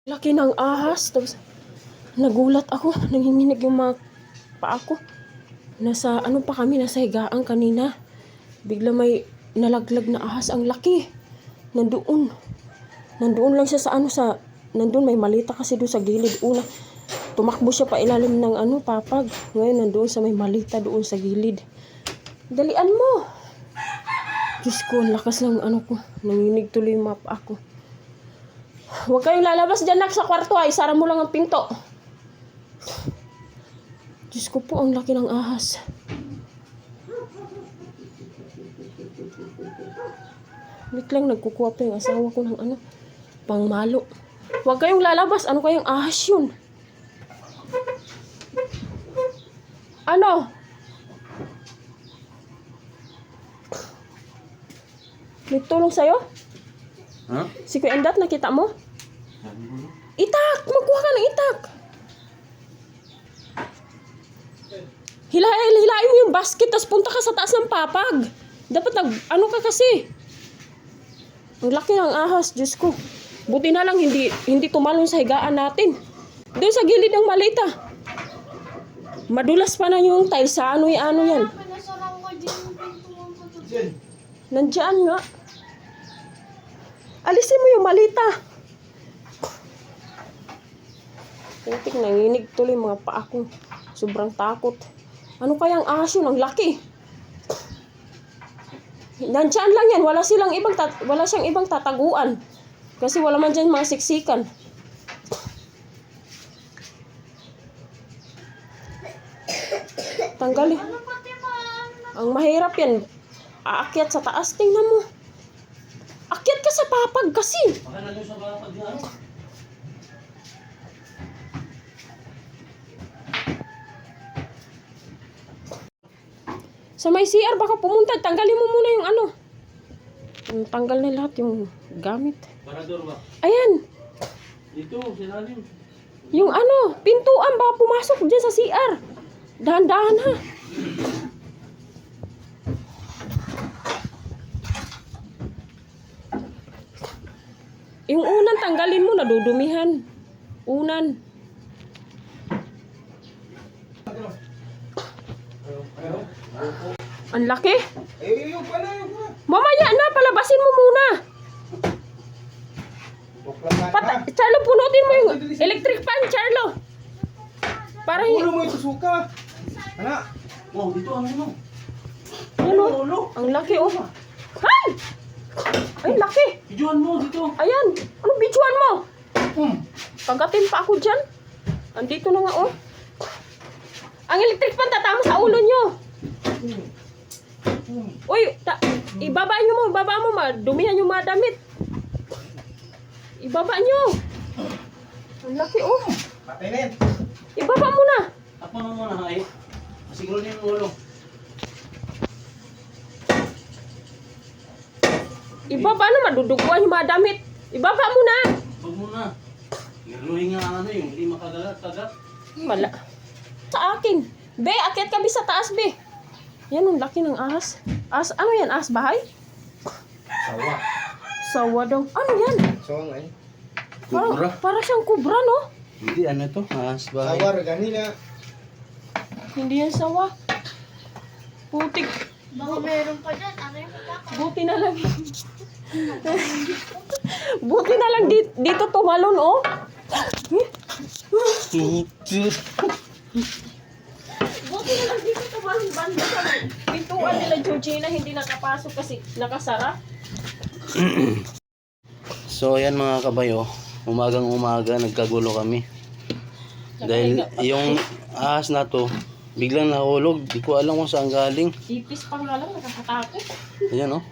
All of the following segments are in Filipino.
Laki ng ahas. Tapos, nagulat ako. Nanginginig yung mga paa ko. Nasa, ano pa kami, nasa higaan kanina. Bigla may nalaglag na ahas. Ang laki. Nandoon. Nandoon lang siya sa ano, sa, nandoon may malita kasi doon sa gilid. Una, tumakbo siya pa ilalim ng ano, papag. Ngayon, nandoon sa may malita doon sa gilid. Dalian mo. Diyos ko, ang lakas ng ano ko. Nanginig tuloy yung mga paa ko. Huwag kayong lalabas dyan nak sa kwarto ay. Sara mo lang ang pinto. Diyos ko po, ang laki ng ahas. Wait lang, nagkukuha pa yung asawa ko ng ano, pangmalo. Huwag kayong lalabas. Ano kayang ahas yun? Ano? May tulong sa'yo? Ha? Si Kuya Endat, nakita mo? Itak! Magkuha ka ng itak! Hilain mo yung basket, tapos punta ka sa taas ng papag. Dapat ano ka kasi. Ang laki ng ahas, Diyos ko. Buti na lang hindi tumalon sa higaan natin. Doon sa gilid ng malita. Madulas pa na yung tiles sa ano yan. Nandiyan nga. Alisin mo yung malita. Tintik, nanginig tuloy mga paa ko. Sobrang takot. Ano kayang ahas yun? Ang laki. Nandiyan lang yan. Wala siyang ibang tataguan. Kasi wala man dyan mga siksikan. Tanggalin. Ang mahirap yan. Aakyat sa taas. Tingnan mo. Akyat ka sa papag kasi. Baka na doon sa papag na ano? Sa may CR, baka pumunta. Tanggalin mo muna yung ano. Tanggal na lahat yung gamit. Parador ba? Ayan. Dito, sinalim. Yung ano, pintuan. Baka pumasok dyan sa CR. Dahan-dahan ha. Yung unan, tanggalin mo. Nadudumihan. Unan. Ang laki. Yung pala. Mamaya na, palabasin mo muna. Charlo, punutin mo yung electric fan, Charlo. Para Ulo mo yung suka. Anak. Wow, dito ano mo? Ano? Ang laki, oh. Hay! Ay, laki. Videoan mo dito. Ayan. Anong bichuan mo? Pagatin pa ako dyan. Andito na nga, oh. Ang electric fan tatama sa ulo nyo. Uy, ibaba nyo mo. Ibaba mo, dumihan yung mga damit. Ibaba nyo. Ang laki, oh. Patinin. Ibaba mo na. Ako na muna ay. Siguro din yung ulo. Ibaba na, maduduguan yung mga damit. Ibaba mo na. Huwag mo na. Naluhin nga ano yung hindi makagalat-kagat. Wala. Sa akin. Be, akyat kami sa taas, be. Yan, ang laki ng ahas. Ahas, ano yan? Ahas bahay? Sawa. Sawa daw. Ano yan? Sawa nga eh. Kubra. Para siyang kubra, no? Hindi, ano to? Ahas ba? Sawa ganina. Hindi yan sawa. Putik. Baka meron pa dyan. Ano yung pagkaka? Buti na lang. Buti na lang dito tumalon, oh. Buti na lang dito tumalon. Banda sa pintuan nila Georgina hindi nakapasok kasi nakasara. So ayan mga kabayo, umagang-umaga nagkagulo kami. Dahil yung ahas na to, biglang nahulog, di ko alam kung saan galing. Ipis pa nga lang, nakakatakot. Ayan oh.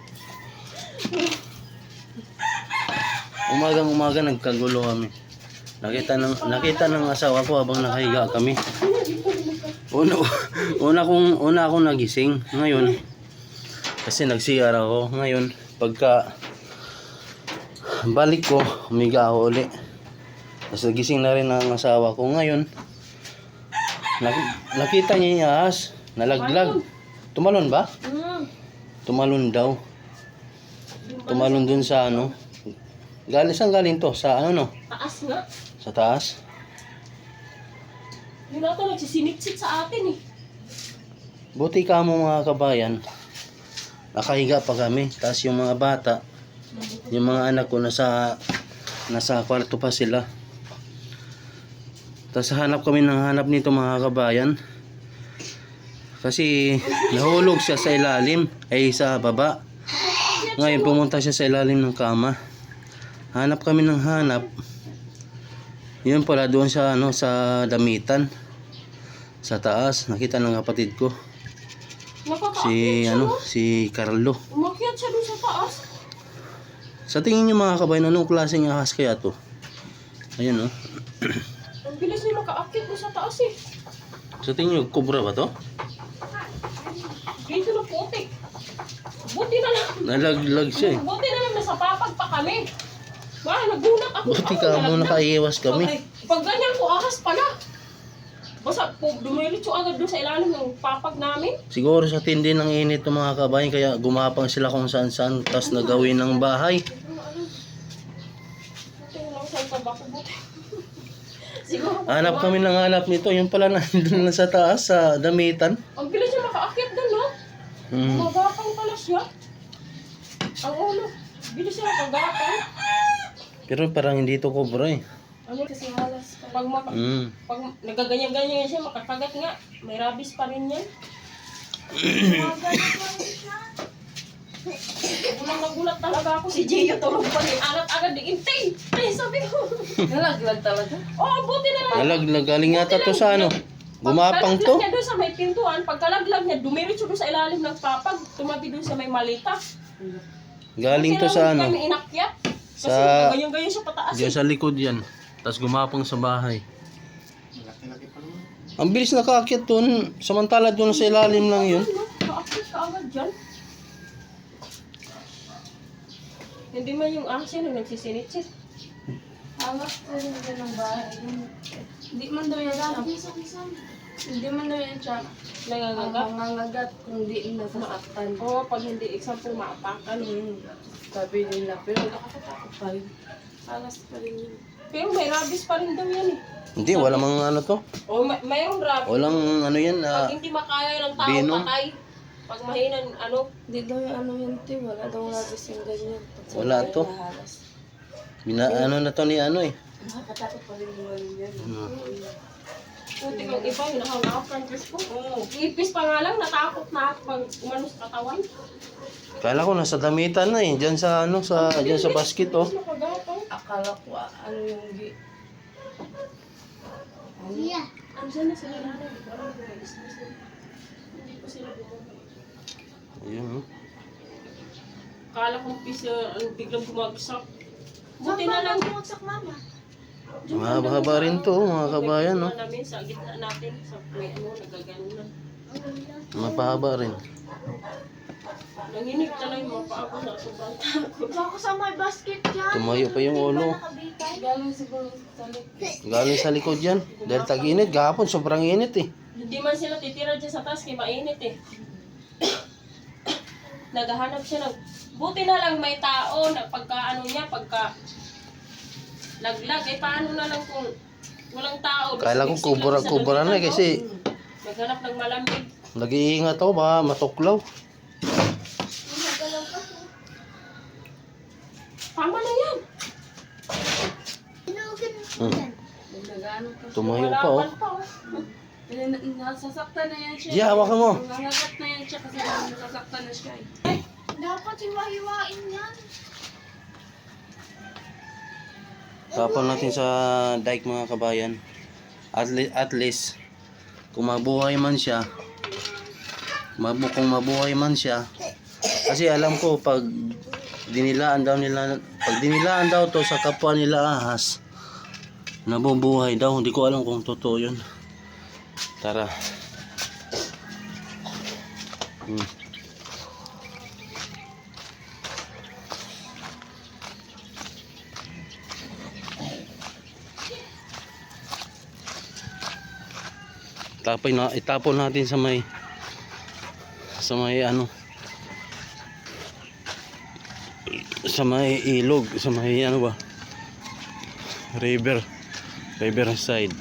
Umagang-umaga nagkagulo kami. Nakita ng asawa ko habang nakahiga kami. Una akong nagising ngayon. Kasi nag-CR ako. Ngayon, pagka balik ko, humiga ako uli. Tapos nagising na rin ang asawa ko. Ngayon, nakita niya yung ahas. Nalaglag. Tumalon ba? Tumalon daw. Tumalon dun sa ano. Saan galing to? Sa ano no? Taas nga. Sa taas? Yun ata nagsisinitsit sa atin eh. Buti ka mo mga kabayan. Nakahiga pa kami. Tapos yung mga bata, yung mga anak ko nasa kwarto pa sila. Tapos hanap kami ng hanap nito mga kabayan. Kasi nahulog siya sa ilalim, ay sa baba. Ngayon pumunta siya sa ilalim ng kama. Hanap kami ng hanap. Yun pala doon sa sa damitan. Sa taas, nakita ng kapatid ko. Si Carlo. Umakyat siya doon sa taas. Sa tingin niyo mga kabayan, anong klaseng ahas kaya to? Ayun oh. Ang bilis niya makaakit doon sa taas eh. Sa tingin niyo, kubra ba to? Dito na putik. Buti na lang. Nalaglag siya eh. Buti na lang nasa papag pa kami. Nagulat ako. Buti ka mo, nakaiwas kami. Pag ganyan ko, ahas pala. Basta dumiritso agad doon sa ilalim ng papag namin. Siguro sa tindi ng init ng mga kabayan, kaya gumapang sila kung saan saan, tas nagawin ng bahay. Buti na lang saan pa ba ko buti. Siguro. Hanap kami ng hanap nito, yun pala nandun na sa taas, sa damitan. Ang bilis niya makaakit doon, no? Magapang pala siya. Ang ulo. Bilis siya makagapang. Pero parang hindi to kubra eh. Ano kasi halas. Pag nagaganyan-ganyan siya, makakagat nga. May rabies pa rin yan. Nagulat talaga ako. Si Gio tulog pa rin. Alat agad di intay. Ay, sabi ko. Nalaglag talaga? Oo, buti na lang. Nalaglag, galing yata to sa ano. Gumapang to. Pagkalaglag niya doon sa may pintuan, pagkalaglag niya, dumiretso doon sa ilalim ng papag, tumabi doon sa may malita. Galing to sa ano. Kami inakyat. Kasi Sa- ganyan-ganyan siya pataas. Diyan sa likod yan. Tapos gumapang sa bahay. Laki-laki pa naman. Ang bilis nakaakyat doon. Samantala doon sa ilalim lang yun. Kaakit ka agad dyan. Hindi man yung ahas yan, nagsisinitsit. Alas ko rin dyan ng bahay. Hindi man daw yan siya. Hindi man daw yan siya. Nangangagat. Mangangagat kung di nasasaktan. Oo, pag hindi, example, maapakan. Sabi nila, pero nakakatakot pa rin. Alas pa rin yun. Pero may rabies pa rin daw yan eh. Hindi, wala mang ano to. O, mayroong rabies. Walang ano yan. Pag hindi makaya ng tao, Venom. patay. Pag mahinan, ano, Hindi daw yung ano yun, te. Wala daw labis yung ganyan. Wala to. Ano na to ni ano eh. Nakakatakot pa rin yung ano yan. puti ng iba, yung nakangapang dress ko. Ipis pa nga lang, natakot na ako pag umano sa katawan. Kala ko nasa damitan na eh. Diyan sa ano, diyan sa basket oh. Nakagapang. Akala ko ano yung Andiyan na sila nanay, parang bumayos na sila. Hindi pa sila bumabalik. Ayun oh. Kala kong biglang bumagsak. Buti na lang. bumagsak, mama? Mahaba rin to mga kabayan no. Namin sa gitna natin, sa may ano, nagaganunan. Mapahaba rin. Nanginig talaga yung mga paa ko na sobrang takot. Ako sa may basket dyan. Tumayo pa yung ulo. Galing siguro sa likod. Galing sa likod yan. Dahil tag-init. Gahapon sobrang init eh. Hindi man sila titira dyan sa taas kaya mainit eh. Naghahanap siya ng... Buti na lang may tao na pagka ano niya, pagka laglag, eh paano na lang kung walang tao. Kala ko kubra na eh, kasi Naghanap ng malamig. nag-iingat ako baka matuklaw. Tama na yan. Nagano pa. Tumayo pa oh. Wala pa oh. Nasasaktan na yan siya. Di, hawakan mo. Nangangagat na yan siya kasi nasasaktan na siya eh. Dapat hiwa-hiwain yan. Tapon natin sa dike mga kabayan. At least kung mabuhay man siya, kung mabuhay man siya, kasi alam ko pag dinilaan daw to sa kapwa nila ahas, nabubuhay daw. Hindi ko alam kung totoo yun. Tara. Itapon natin sa may ano, sa may ilog, sa may ano ba? River side.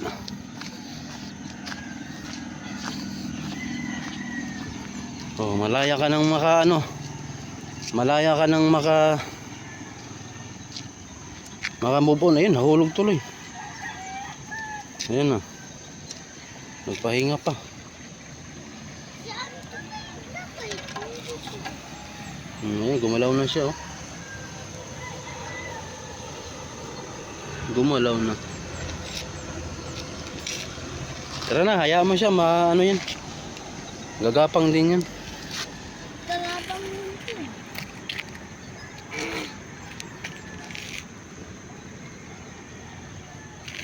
Oh, malaya ka nang maka move on. Ayun, nahulog tuloy. Ayun na. Nagpahinga pa. Ayun, gumalaw na siya, oh. Gumalaw na. Tara na, hayaan mo siya, ano yan. Gagapang din yan.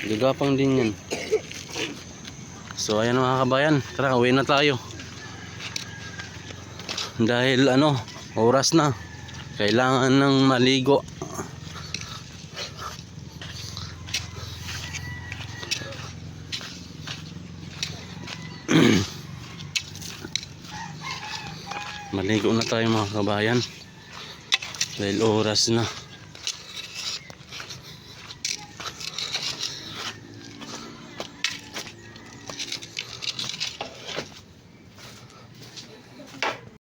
Gagapang din yan. So ayan mga kabayan, tara uwi na tayo. Dahil oras na. Kailangan ng maligo. Maligo na tayo mga kabayan. Dahil oras na.